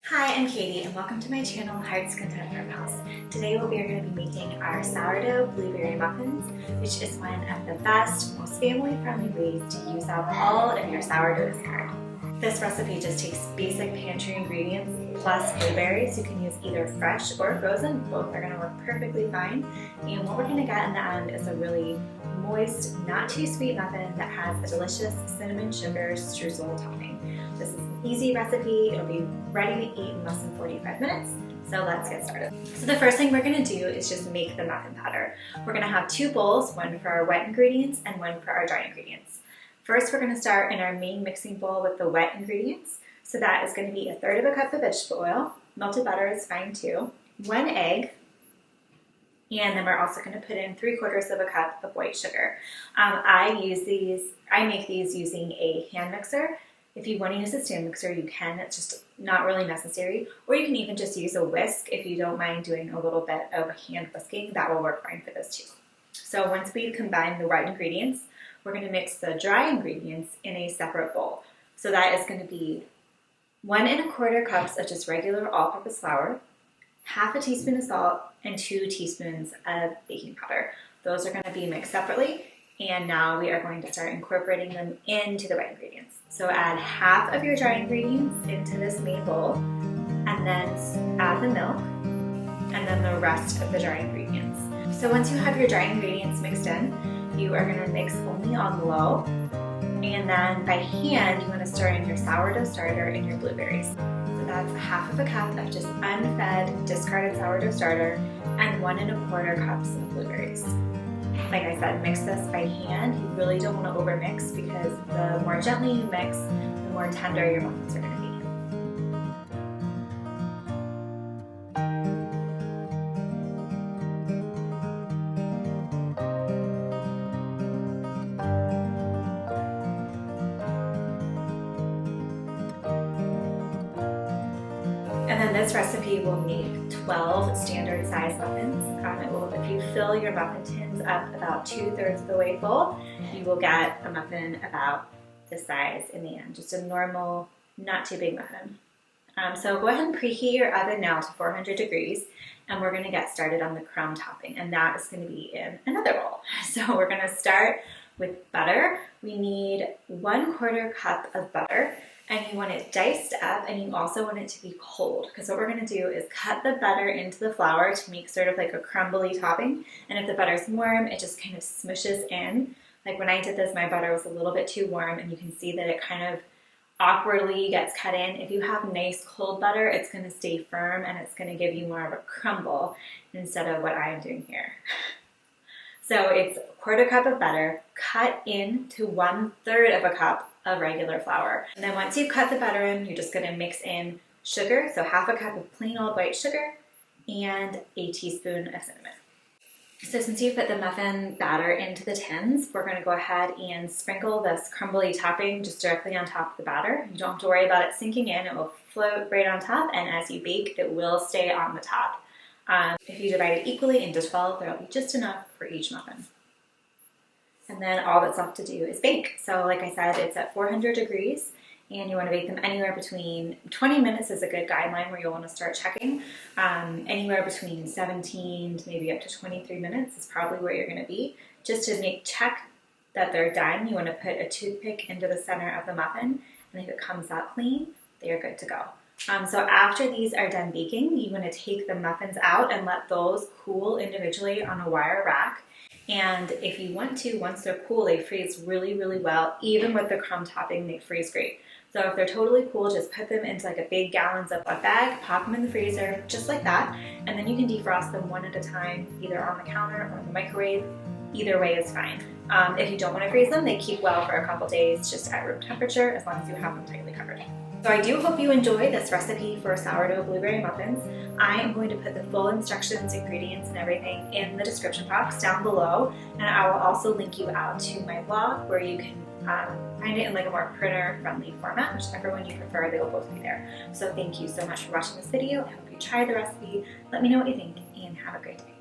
Hi, I'm Katie and welcome to my channel, Hearts Content Farmhouse. Today we are going to be making our sourdough blueberry muffins, which is one of the best, most family-friendly ways to use up all of your sourdough discard. This recipe just takes basic pantry ingredients plus blueberries. You can use either fresh or frozen. Both are going to work perfectly fine. And what we're going to get in the end is a really moist, not too sweet muffin that has a delicious cinnamon sugar streusel topping. This is an easy recipe. It'll be ready to eat in less than 45 minutes. So let's get started. So the first thing we're going to do is just make the muffin batter. We're going to have two bowls, one for our wet ingredients and one for our dry ingredients. First, we're going to start in our main mixing bowl with the wet ingredients. So that is going to be 1/3 cup of vegetable oil. Melted butter is fine too. 1 egg. And then we're also going to put in 3/4 cup of white sugar. I make these using a hand mixer. If you want to use a stand mixer, you can. It's just not really necessary. Or you can even just use a whisk if you don't mind doing a little bit of hand whisking. That will work fine for this too. So once we've combined the wet ingredients, we're going to mix the dry ingredients in a separate bowl. So that is going to be 1 1/4 cups of just regular all-purpose flour, 1/2 teaspoon of salt, and 2 teaspoons of baking powder. Those are going to be mixed separately. And now we are going to start incorporating them into the wet ingredients. So add half of your dry ingredients into this main bowl, and then add the milk, and then the rest of the dry ingredients. So once you have your dry ingredients mixed in, you are going to mix only on low, and then by hand you want to stir in your sourdough starter and your blueberries. So that's 1/2 cup of just unfed, discarded sourdough starter, and 1 1/4 cups of blueberries. Like I said, mix this by hand. You really don't want to overmix because the more gently you mix, the more tender your muffins are going to be. And then this recipe will make 12 standard size muffins. If you fill your muffin tins up about 2/3 of the way full, you will get a muffin about this size in the end. Just a normal, not too big muffin. So go ahead and preheat your oven now to 400 degrees, and we're going to get started on the crumb topping, and that is going to be in another bowl. So we're going to start with butter. We need 1/4 cup of butter. And you want it diced up, and you also want it to be cold, because what we're going to do is cut the butter into the flour to make sort of like a crumbly topping. And if the butter's warm, it just kind of smushes in. Like when I did this, my butter was a little bit too warm, and you can see that it kind of awkwardly gets cut in. If you have nice cold butter, it's going to stay firm, and it's going to give you more of a crumble instead of what I am doing here. So it's 1/4 cup of butter cut into 1/3 cup of regular flour. And then once you've cut the butter in, you're just going to mix in sugar, so 1/2 cup of plain old white sugar and a teaspoon of cinnamon. So since you've put the muffin batter into the tins, we're going to go ahead and sprinkle this crumbly topping just directly on top of the batter. You don't have to worry about it sinking in. It will float right on top, and as you bake, it will stay on the top. If you divide it equally into 12, there will be just enough for each muffin. And then all that's left to do is bake. So like I said, it's at 400 degrees, and you want to bake them anywhere between 20 minutes is a good guideline where you'll want to start checking. Anywhere between 17 to maybe up to 23 minutes is probably where you're going to be. Just to check that they're done, you want to put a toothpick into the center of the muffin, and if it comes out clean, they are good to go. So after these are done baking, you want to take the muffins out and let those cool individually on a wire rack. And if you want to, once they're cool, they freeze really, really well. Even with the crumb topping, they freeze great. So if they're totally cool, just put them into like a big gallon Ziploc bag, pop them in the freezer, just like that. And then you can defrost them one at a time, either on the counter or in the microwave. Either way is fine. If you don't want to freeze them, they keep well for a couple days, just at room temperature, as long as you have them tightly covered. So I do hope you enjoy this recipe for sourdough blueberry muffins. I am going to put the full instructions, ingredients, and everything in the description box down below, and I will also link you out to my blog where you can find it in like a more printer-friendly format, whichever one you prefer, they will both be there. So thank you so much for watching this video. I hope you try the recipe. Let me know what you think, and have a great day.